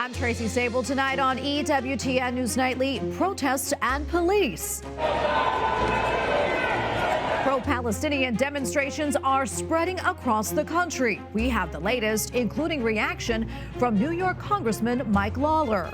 I'm Tracy Sabol. Tonight on EWTN News Nightly, protests and police. Pro-Palestinian demonstrations are spreading across the country. We have the latest, including reaction from New York Congressman Mike Lawler.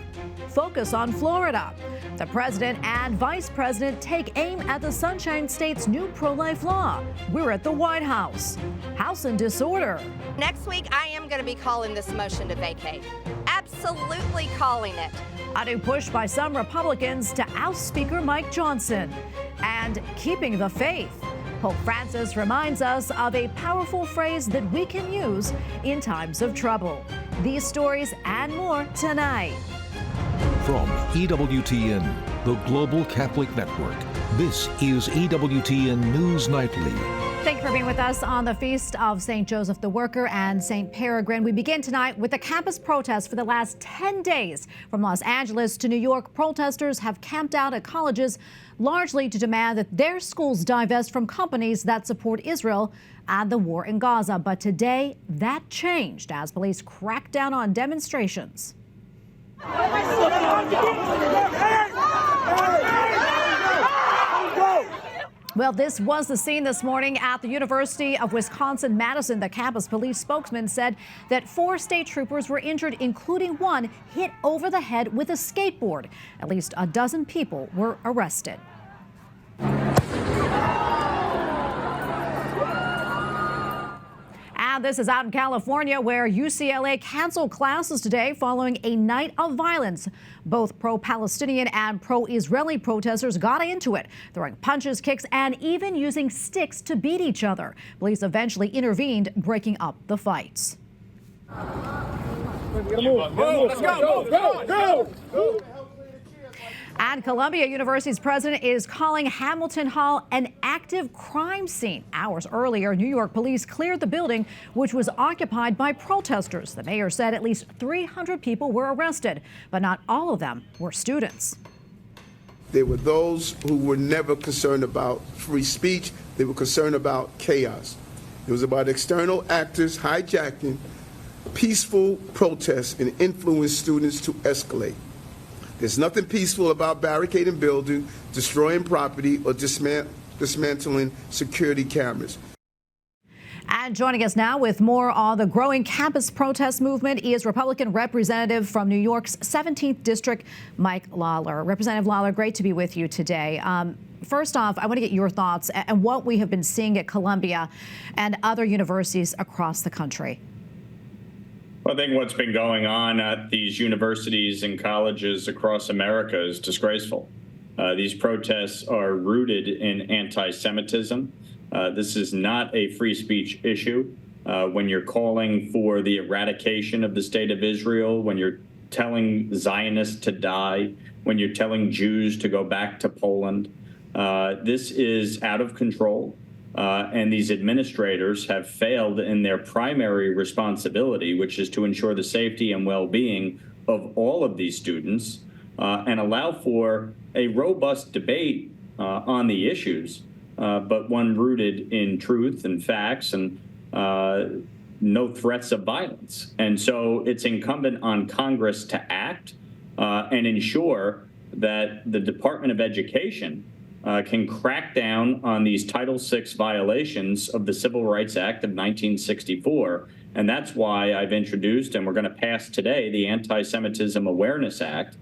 Focus on Florida. The president and vice president take aim at the Sunshine State's new pro-life law. We're at the White House. House in disorder. Next week, I am going to be calling this motion to vacate. Absolutely calling it. A new push by some Republicans to oust Speaker Mike Johnson. And keeping the faith. Pope Francis reminds us of a powerful phrase that we can use in times of trouble. These stories and more tonight. From EWTN, the Global Catholic Network, this is EWTN News Nightly. Thank you for being with us on the feast of St. Joseph the Worker and St. Peregrine. We begin tonight with the campus protests for the last 10 days. From Los Angeles to New York, protesters have camped out at colleges largely to demand that their schools divest from companies that support Israel and the war in Gaza. But today, that changed as police cracked down on demonstrations. Well, this was the scene this morning at the University of Wisconsin-Madison. The campus police spokesman said that 4 state troopers were injured, including one hit over the head with a skateboard. At least a dozen people were arrested. And this is out in California, where UCLA canceled classes today following a night of violence. Both pro-Palestinian and pro-Israeli protesters got into it, throwing punches, kicks, and even using sticks to beat each other. Police eventually intervened, breaking up the fights. And Columbia University's president is calling Hamilton Hall an active crime scene. Hours earlier, New York police cleared the building, which was occupied by protesters. The mayor said at least 300 people were arrested, but not all of them were students. There were those who were never concerned about free speech. They were concerned about chaos. It was about external actors hijacking peaceful protests and influencing students to escalate. There's nothing peaceful about barricading buildings, destroying property, or dismantling security cameras. And joining us now with more on the growing campus protest movement is Republican Representative from New York's 17th District, Mike Lawler. Representative Lawler, great to be with you today. First off, I want to get your thoughts on what we have been seeing at Columbia and other universities across the country. I think what's been going on at these universities and colleges across America is disgraceful. These protests are rooted in anti-Semitism. This is not a free speech issue. When you're calling for the eradication of the state of Israel, when you're telling Zionists to die, when you're telling Jews to go back to Poland, this is out of control. And these administrators have failed in their primary responsibility, which is to ensure the safety and well-being of all of these students and allow for a robust debate on the issues, but one rooted in truth and facts and no threats of violence. And so it's incumbent on Congress to act and ensure that the Department of Education can crack down on these Title VI violations of the Civil Rights Act of 1964. And that's why I've introduced, and we're going to pass today, the Anti-Semitism Awareness Act,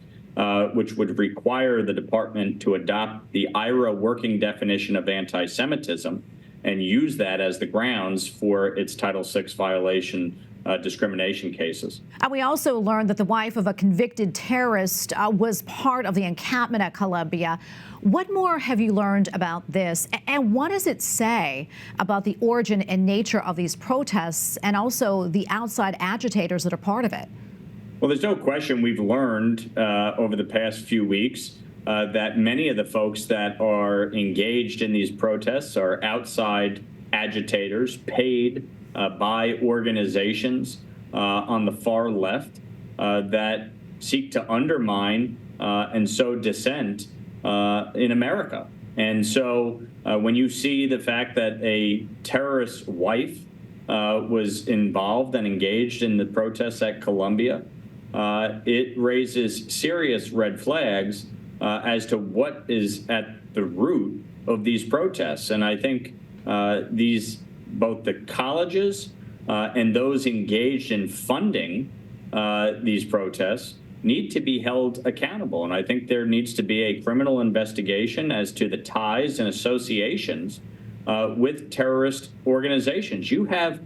which would require the department to adopt the IRA working definition of anti-Semitism and use that as the grounds for its Title VI violation discrimination cases. And we also learned that the wife of a convicted terrorist was part of the encampment at Columbia. What more have you learned about this? And what does it say about the origin and nature of these protests and also the outside agitators that are part of it? Well, there's no question we've learned over the past few weeks that many of the folks that are engaged in these protests are outside agitators paid by organizations on the far left that seek to undermine and sow dissent in America. And so when you see the fact that a terrorist's wife was involved and engaged in the protests at Columbia, it raises serious red flags as to what is at the root of these protests. And I think both the colleges and those engaged in funding these protests need to be held accountable. And I think there needs to be a criminal investigation as to the ties and associations with terrorist organizations. You have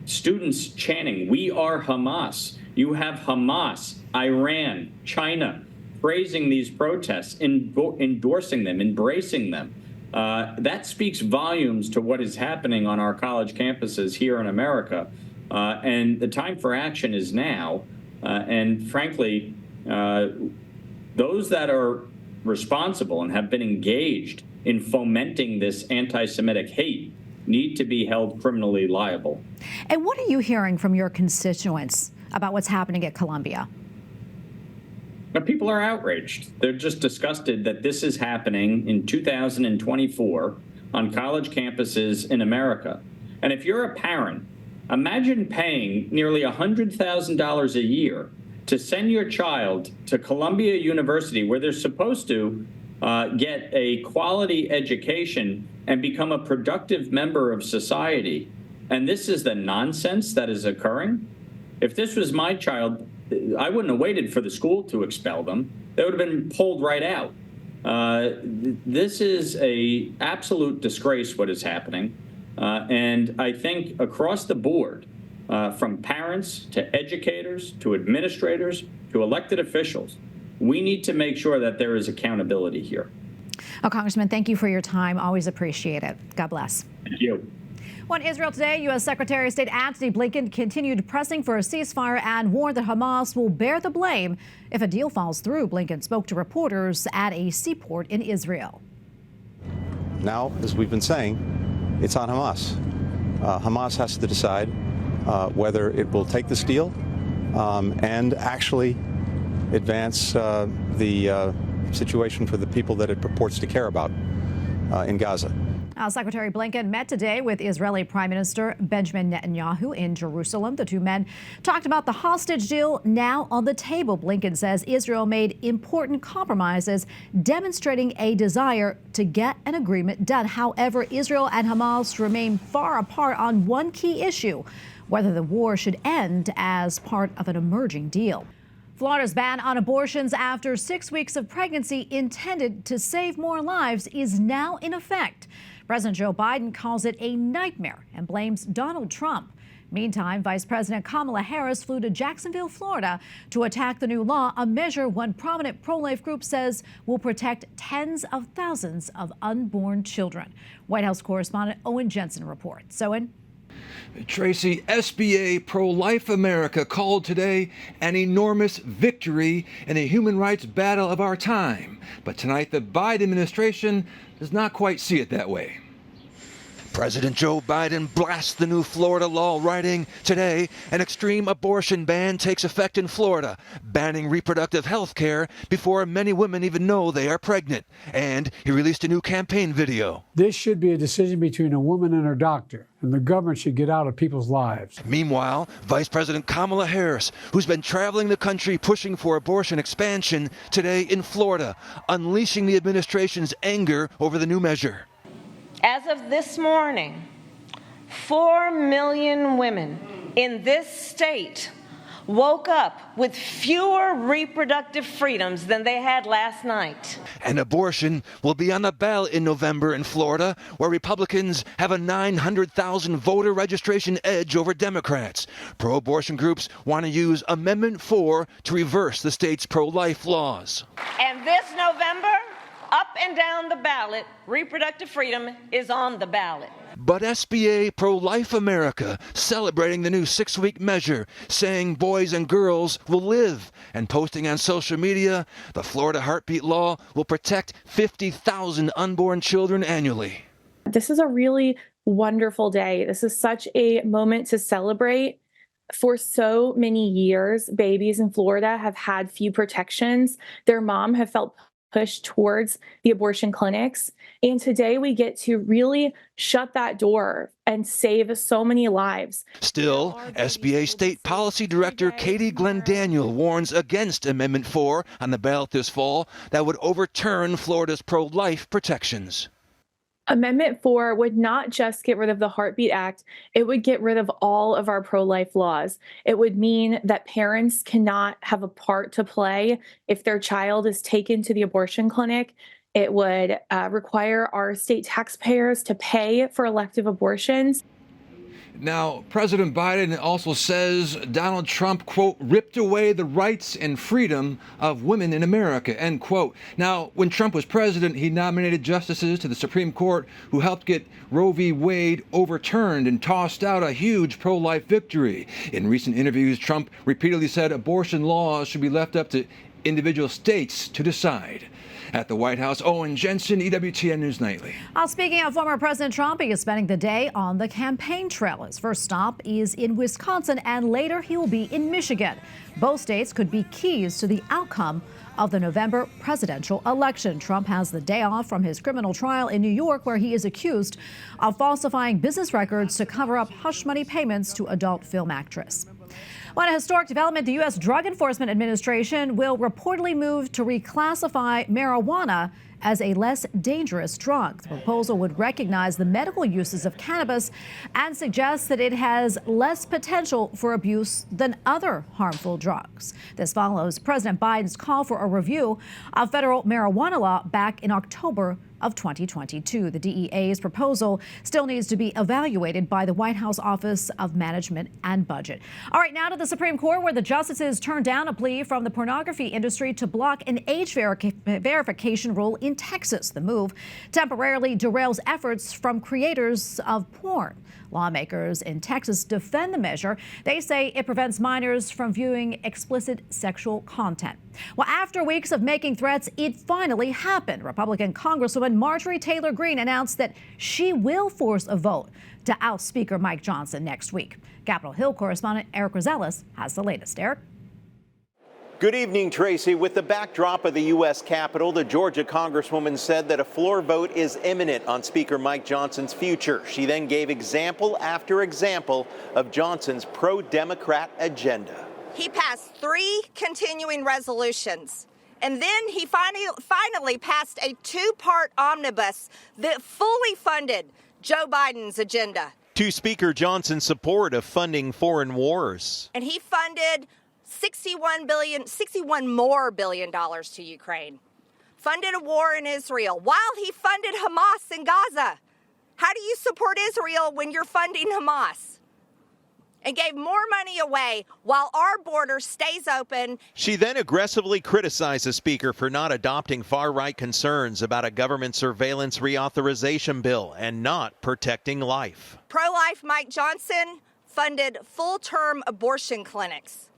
students chanting, "We are Hamas." You have Hamas, Iran, China praising these protests, endorsing them, embracing them. That speaks volumes to what is happening on our college campuses here in America. And the time for action is now. And frankly, those that are responsible and have been engaged in fomenting this anti-Semitic hate need to be held criminally liable. And what are you hearing from your constituents about what's happening at Columbia? Now, people are outraged. They're just disgusted that this is happening in 2024 on college campuses in America. And if you're a parent, imagine paying nearly $100,000 a year to send your child to Columbia University, where they're supposed to get a quality education and become a productive member of society. And this is the nonsense that is occurring. If this was my child, I wouldn't have waited for the school to expel them. They would have been pulled right out. This is an absolute disgrace, what is happening. And I think across the board, from parents to educators to administrators to elected officials, we need to make sure that there is accountability here. Oh, Congressman, thank you for your time. Always appreciate it. God bless. Thank you. On Israel today, U.S. Secretary of State Antony Blinken continued pressing for a ceasefire and warned that Hamas will bear the blame if a deal falls through. Blinken spoke to reporters at a seaport in Israel. Now, as we've been saying, it's on Hamas. Hamas has to decide whether it will take this deal and actually advance the situation for the people that it purports to care about in Gaza. Secretary Blinken met today with Israeli Prime Minister Benjamin Netanyahu in Jerusalem. The two men talked about the hostage deal now on the table. Blinken says Israel made important compromises, demonstrating a desire to get an agreement done. However, Israel and Hamas remain far apart on one key issue, whether the war should end as part of an emerging deal. Florida's ban on abortions after 6 weeks of pregnancy intended to save more lives is now in effect. President Joe Biden calls it a nightmare and blames Donald Trump. Meantime, Vice President Kamala Harris flew to Jacksonville, Florida to attack the new law, a measure one prominent pro-life group says will protect tens of thousands of unborn children. White House correspondent Owen Jensen reports. Owen? Tracy, SBA Pro-Life America called today an enormous victory in a human rights battle of our time. But tonight, the Biden administration does not quite see it that way. President Joe Biden blasts the new Florida law, writing, "Today, an extreme abortion ban takes effect in Florida, banning reproductive health care before many women even know they are pregnant." And he released a new campaign video. This should be a decision between a woman and her doctor, and the government should get out of people's lives. Meanwhile, Vice President Kamala Harris, who's been traveling the country pushing for abortion expansion, today in Florida, unleashing the administration's anger over the new measure. As of this morning, 4 million women in this state woke up with fewer reproductive freedoms than they had last night. And abortion will be on the ballot in November in Florida, where Republicans have a 900,000 voter registration edge over Democrats. Pro-abortion groups want to use Amendment 4 to reverse the state's pro-life laws. And this November, up and down the ballot, reproductive freedom is on the ballot. But SBA Pro-Life America celebrating the new 6-week measure, saying boys and girls will live, and posting on social media, the Florida Heartbeat Law will protect 50,000 unborn children annually. This is a really wonderful day. This is such a moment to celebrate. For so many years, babies in Florida have had few protections. Their mom have felt push towards the abortion clinics. And today we get to really shut that door and save so many lives. Still, SBA State Policy Director Katie Glendaniel warns against Amendment 4 on the ballot this fall that would overturn Florida's pro-life protections. Amendment 4 would not just get rid of the Heartbeat Act, it would get rid of all of our pro-life laws. It would mean that parents cannot have a part to play if their child is taken to the abortion clinic. It would require our state taxpayers to pay for elective abortions. Now, President Biden also says Donald Trump, quote, ripped away the rights and freedom of women in America, end quote. Now, when Trump was president, he nominated justices to the Supreme Court who helped get Roe v. Wade overturned and tossed out a huge pro-life victory. In recent interviews, Trump repeatedly said abortion laws should be left up to individual states to decide. At the White House, Owen Jensen, EWTN News Nightly. Speaking of former President Trump, he is spending the day on the campaign trail. His first stop is in Wisconsin, and later he will be in Michigan. Both states could be keys to the outcome of the November presidential election. Trump has the day off from his criminal trial in New York, where he is accused of falsifying business records to cover up hush money payments to adult film actress. On a historic development, the U.S. Drug Enforcement Administration will reportedly move to reclassify marijuana as a less dangerous drug. The proposal would recognize the medical uses of cannabis and suggests that it has less potential for abuse than other harmful drugs. This follows President Biden's call for a review of federal marijuana law back in October of 2022. The DEA's proposal still needs to be evaluated by the White House Office of Management and Budget. All right, now to the Supreme Court, where the justices turned down a plea from the pornography industry to block an age verification rule in Texas. The move temporarily derails efforts from creators of porn. Lawmakers in Texas defend the measure. They say it prevents minors from viewing explicit sexual content. Well, after weeks of making threats, it finally happened. Republican Congresswoman Marjorie Taylor Greene announced that she will force a vote to oust Speaker Mike Johnson next week. Capitol Hill correspondent Eric Rosales has the latest. Eric? Good evening, Tracy. With the backdrop of the U.S. Capitol, the Georgia Congresswoman said that a floor vote is imminent on Speaker Mike Johnson's future. She then gave example after example of Johnson's pro-Democrat agenda. He passed 3 continuing resolutions, and then he finally passed a 2-part omnibus that fully funded Joe Biden's agenda. To Speaker Johnson's support of funding foreign wars. And he funded $61 more billion to Ukraine. Funded a war in Israel while he funded Hamas in Gaza. How do you support Israel when you're funding Hamas? And gave more money away while our border stays open. She then aggressively criticized the speaker for not adopting far-right concerns about a government surveillance reauthorization bill and not protecting life. Pro-life Mike Johnson funded full-term abortion clinics.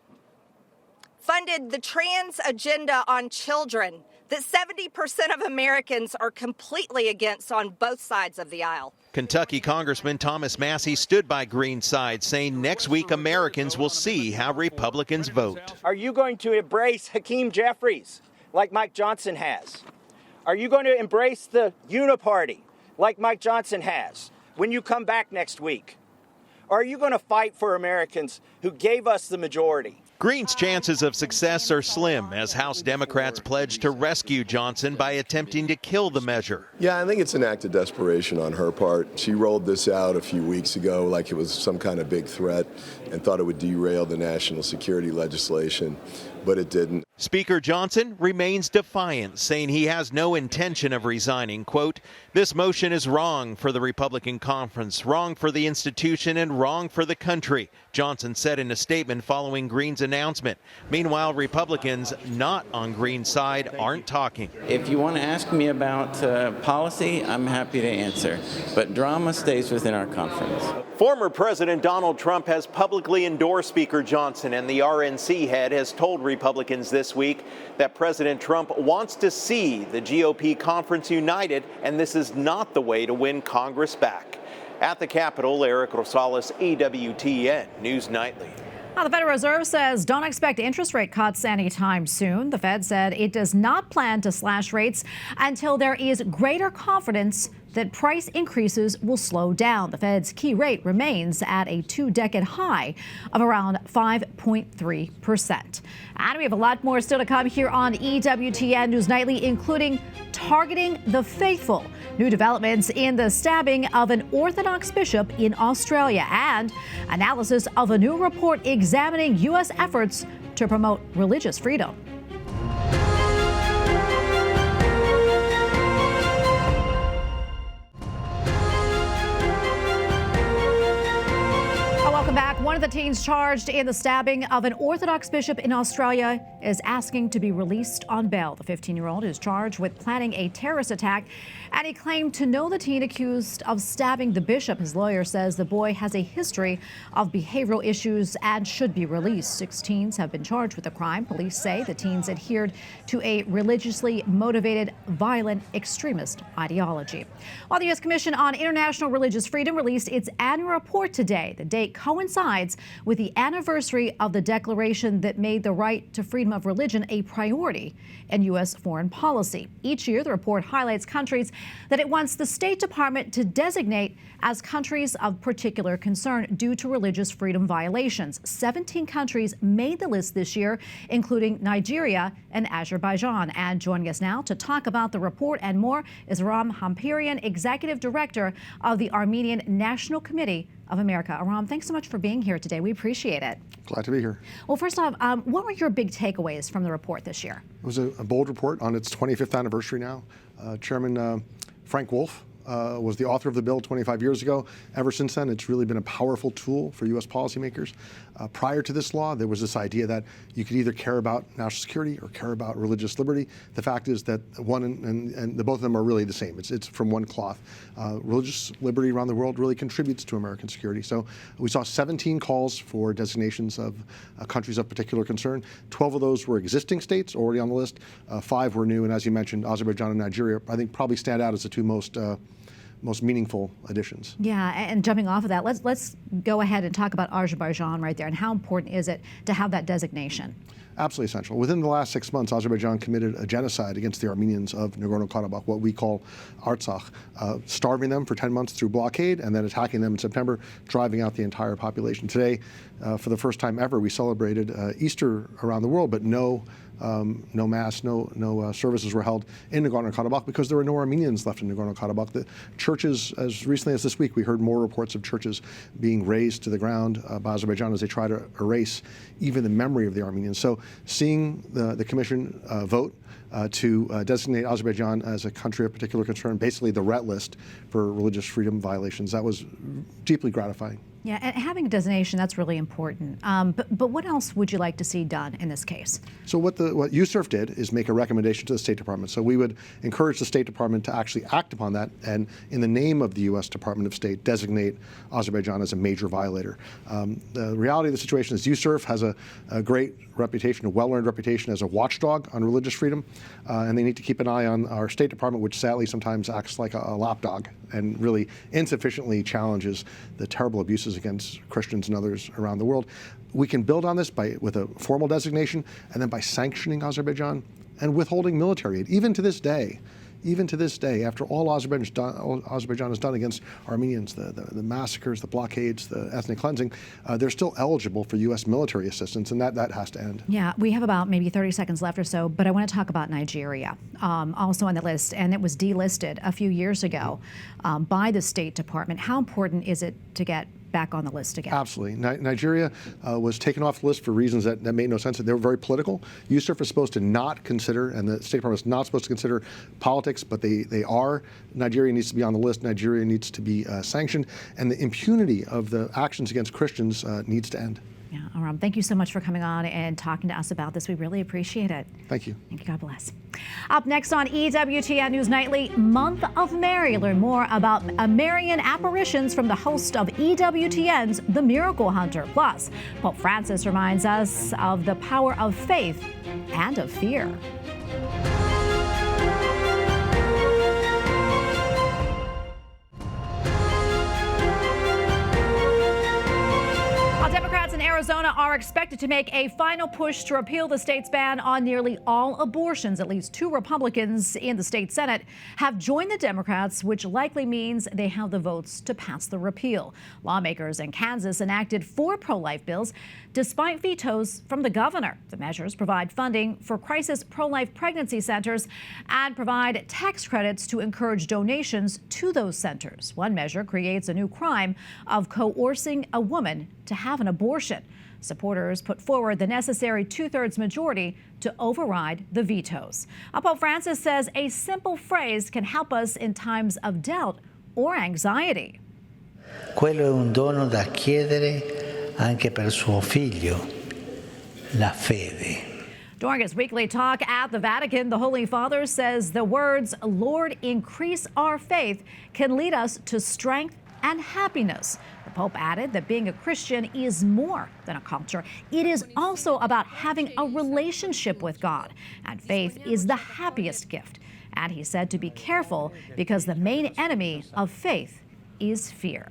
Funded the trans agenda on children that 70% of Americans are completely against on both sides of the aisle. Kentucky Congressman Thomas Massie stood by Greene's side, saying next week Americans will see how Republicans vote. Are you going to embrace Hakeem Jeffries like Mike Johnson has? Are you going to embrace the Uniparty like Mike Johnson has when you come back next week? Or are you going to fight for Americans who gave us the majority? Greene's chances of success are slim as House Democrats pledge to rescue Johnson by attempting to kill the measure. Yeah, I think it's an act of desperation on her part. She rolled this out a few weeks ago like it was some kind of big threat and thought it would derail the national security legislation, but it didn't. Speaker Johnson remains defiant, saying he has no intention of resigning. Quote, "This motion is wrong for the Republican conference, wrong for the institution, and wrong for the country," Johnson said in a statement following Greene's announcement. Meanwhile, Republicans not on Greene's side aren't talking. If you want to ask me about policy, I'm happy to answer, but drama stays within our conference. Former President Donald Trump has publicly endorsed Speaker Johnson, and the RNC head has told Republicans this week that President Trump wants to see the GOP conference united, and this is not the way to win Congress back. At the Capitol, Eric Rosales, EWTN News Nightly. Now, the Federal Reserve says don't expect interest rate cuts anytime soon. The Fed said it does not plan to slash rates until there is greater confidence that price increases will slow down. The Fed's key rate remains at a two-decade high of around 5.3%. And we have a lot more still to come here on EWTN News Nightly, including targeting the faithful, new developments in the stabbing of an Orthodox bishop in Australia, and analysis of a new report examining U.S. efforts to promote religious freedom. Welcome back. One of the teens charged in the stabbing of an Orthodox bishop in Australia is asking to be released on bail. The 15-year-old is charged with planning a terrorist attack, and he claimed to know the teen accused of stabbing the bishop. His lawyer says the boy has a history of behavioral issues and should be released. 6 teens have been charged with the crime. Police say the teens adhered to a religiously motivated, violent extremist ideology. While the U.S. Commission on International Religious Freedom released its annual report today, the date coincides with the anniversary of the declaration that made the right to freedom of religion a priority in U.S. foreign policy. Each year, the report highlights countries that it wants the State Department to designate as countries of particular concern due to religious freedom violations. 17 countries made the list this year, including Nigeria and Azerbaijan. And joining us now to talk about the report and more is Aram Hampirian, Executive Director of the Armenian National Committee of America. Aram, thanks so much for being here today. We appreciate it. Glad to be here. Well, first off, what were your big takeaways from the report this year? It was a bold report on its 25th anniversary now. Chairman Frank Wolf was the author of the bill 25 years ago. Ever since then, it's really been a powerful tool for U.S. policymakers. Prior to this law, there was this idea that you could either care about national security or care about religious liberty. The fact is that one and the both of them are really the same. It's from one cloth. Religious liberty around the world really contributes to American security. So we saw 17 calls for designations of countries of particular concern. 12 of those were existing states already on the list. 5 were new, and as you mentioned, Azerbaijan and Nigeria, I think, probably stand out as the two most meaningful additions. Yeah, and jumping off of that, let's go ahead and talk about Azerbaijan right there, and how important is it to have that designation? Absolutely essential. Within the last 6 months, Azerbaijan committed a genocide against the Armenians of Nagorno-Karabakh, what we call Artsakh, starving them for 10 months through blockade and then attacking them in September, driving out the entire population. Today, for the first time ever, we celebrated Easter around the world, but no mass, no services were held in Nagorno-Karabakh because there were no Armenians left in Nagorno-Karabakh. The churches, as recently as this week, we heard more reports of churches being razed to the ground by Azerbaijan as they try to erase even the memory of the Armenians. So seeing the Commission vote to designate Azerbaijan as a country of particular concern, basically the red list for religious freedom violations, that was deeply gratifying. Yeah, and having a designation, that's really important. But what else would you like to see done in this case? So what USCIRF did is make a recommendation to the State Department. So we would encourage the State Department to actually act upon that and, in the name of the U.S. Department of State, designate Azerbaijan as a major violator. The reality of the situation is USCIRF has a great reputation, a well-earned reputation as a watchdog on religious freedom, and they need to keep an eye on our State Department, which sadly sometimes acts like a lapdog and really insufficiently challenges the terrible abuses against Christians and others around the world. We can build on this with a formal designation and then by sanctioning Azerbaijan and withholding military aid. Even to this day, after all Azerbaijan has done against Armenians, the massacres, the blockades, the ethnic cleansing, they're still eligible for U.S. military assistance, and that has to end. Yeah, we have about maybe 30 seconds left or so, but I want to talk about Nigeria, also on the list, and it was delisted a few years ago by the State Department. How important is it to get back on the list again? Absolutely. Nigeria was taken off the list for reasons that made no sense. They were very political. USCIRF is supposed to not consider, and the State Department is not supposed to consider politics, but they are. Nigeria needs to be on the list. Nigeria needs to be sanctioned, and the impunity of the actions against Christians needs to end. Yeah, Aram, thank you so much for coming on and talking to us about this. We really appreciate it. Thank you. Thank you. God bless. Up next on EWTN News Nightly, Month of Mary. Learn more about Marian apparitions from the host of EWTN's The Miracle Hunter. Plus, Pope Francis reminds us of the power of faith and of fear. Arizona are expected to make a final push to repeal the state's ban on nearly all abortions. At least 2 Republicans in the state Senate have joined the Democrats, which likely means they have the votes to pass the repeal. Lawmakers in Kansas enacted 4 pro-life bills despite vetoes from the governor. The measures provide funding for crisis pro-life pregnancy centers and provide tax credits to encourage donations to those centers. One measure creates a new crime of coercing a woman to have an abortion. Supporters put forward the necessary 2/3 majority to override the vetoes. Pope Francis says a simple phrase can help us in times of doubt or anxiety. Quello è un dono da chiedere anche per suo figlio, la fede. During his weekly talk at the Vatican, the Holy Father says the words, "Lord, increase our faith," can lead us to strength and happiness. The Pope added that being a Christian is more than a culture. It is also about having a relationship with God, and faith is the happiest gift. And he said to be careful because the main enemy of faith is fear.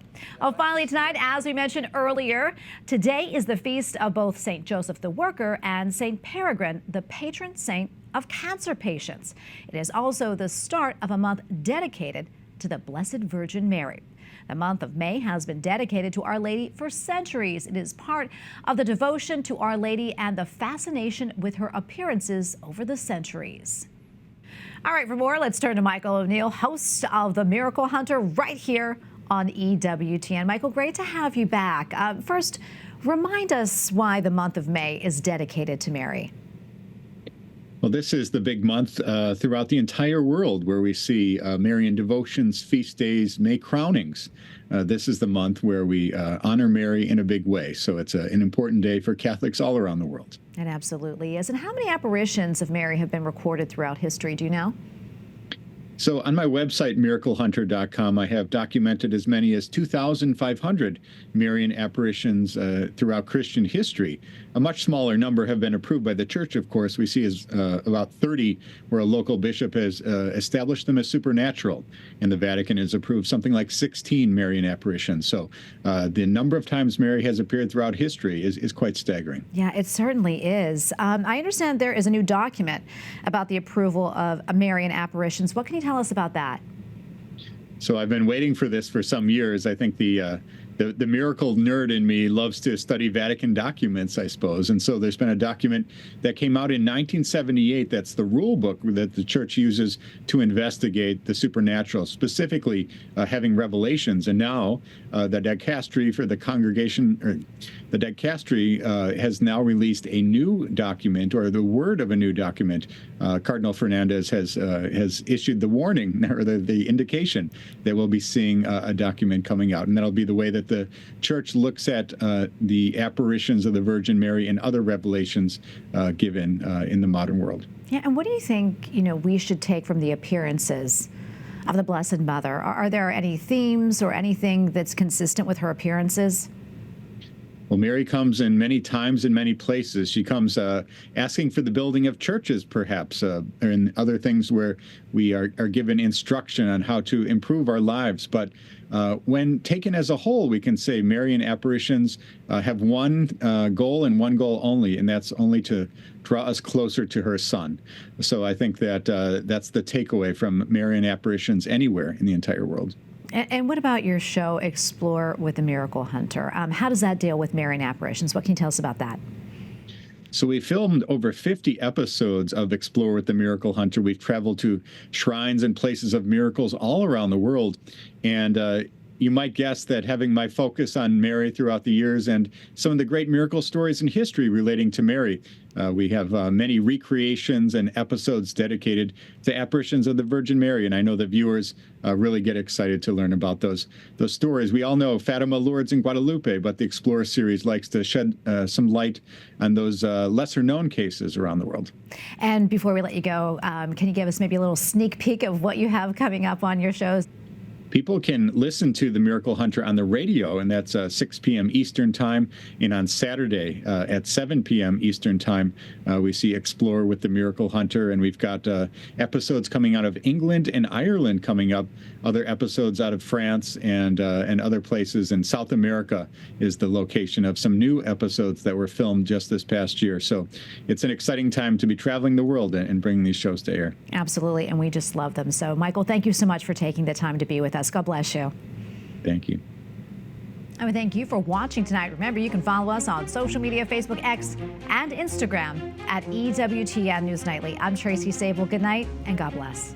Finally tonight, as we mentioned earlier, today is the feast of both St. Joseph the Worker and St. Peregrine, the patron saint of cancer patients. It is also the start of a month dedicated to the Blessed Virgin Mary. The month of May has been dedicated to Our Lady for centuries. It is part of the devotion to Our Lady and the fascination with her appearances over the centuries. All right, for more, let's turn to Michael O'Neill, host of The Miracle Hunter, right here on EWTN. Michael, great to have you back. First, remind us why the month of May is dedicated to Mary. Well, this is the big month throughout the entire world where we see Marian devotions, feast days, May crownings. This is the month where we honor Mary in a big way. So it's an important day for Catholics all around the world. It absolutely is. And how many apparitions of Mary have been recorded throughout history? Do you know? So on my website, miraclehunter.com, I have documented as many as 2,500 Marian apparitions throughout Christian history. A much smaller number have been approved by the Church, of course. We see as about 30 where a local bishop has established them as supernatural, and the Vatican has approved something like 16 Marian apparitions. So the number of times Mary has appeared throughout history is quite staggering. Yeah, it certainly is. I understand there is a new document about the approval of Marian apparitions. What can you tell us about that? So I've been waiting for this for some years. I think the miracle nerd in me loves to study Vatican documents, I suppose. And so there's been a document that came out in 1978. That's the rule book that the Church uses to investigate the supernatural, specifically having revelations. And now the dicastery for the congregation, or the dicastery has now released a new document, or the word of a new document. Cardinal Fernandez has issued the warning, or the indication that we'll be seeing a document coming out. And that'll be the way that the Church looks at the apparitions of the Virgin Mary and other revelations given in the modern world. Yeah, and what do you think, we should take from the appearances of the Blessed Mother? Are there any themes or anything that's consistent with her appearances? Well, Mary comes in many times in many places. She comes asking for the building of churches, perhaps, and other things where we are given instruction on how to improve our lives. But when taken as a whole, we can say Marian apparitions have one goal and one goal only, and that's only to draw us closer to her Son. So I think that that's the takeaway from Marian apparitions anywhere in the entire world. And what about your show, Explore with the Miracle Hunter? How does that deal with Marian apparitions? What can you tell us about that? So we filmed over 50 episodes of Explore with the Miracle Hunter. We've traveled to shrines and places of miracles all around the world. And you might guess that having my focus on Mary throughout the years and some of the great miracle stories in history relating to Mary, we have many recreations and episodes dedicated to apparitions of the Virgin Mary, and I know the viewers really get excited to learn about those stories. We all know Fatima, Lourdes, and Guadalupe, but the Explorer series likes to shed some light on those lesser-known cases around the world. And before we let you go, can you give us maybe a little sneak peek of what you have coming up on your shows? people can listen to The Miracle Hunter on the radio, and that's 6 p.m. Eastern Time. And on Saturday at 7 p.m. Eastern Time, we see Explore with The Miracle Hunter. And we've got episodes coming out of England and Ireland coming up, other episodes out of France and other places. And South America is the location of some new episodes that were filmed just this past year. So it's an exciting time to be traveling the world and bringing these shows to air. Absolutely, and we just love them. So, Michael, thank you so much for taking the time to be with us. God bless you. Thank you. And we thank you for watching tonight. Remember, you can follow us on social media, Facebook, X, and Instagram at EWTN News Nightly. I'm Tracy Sabol. Good night, and God bless.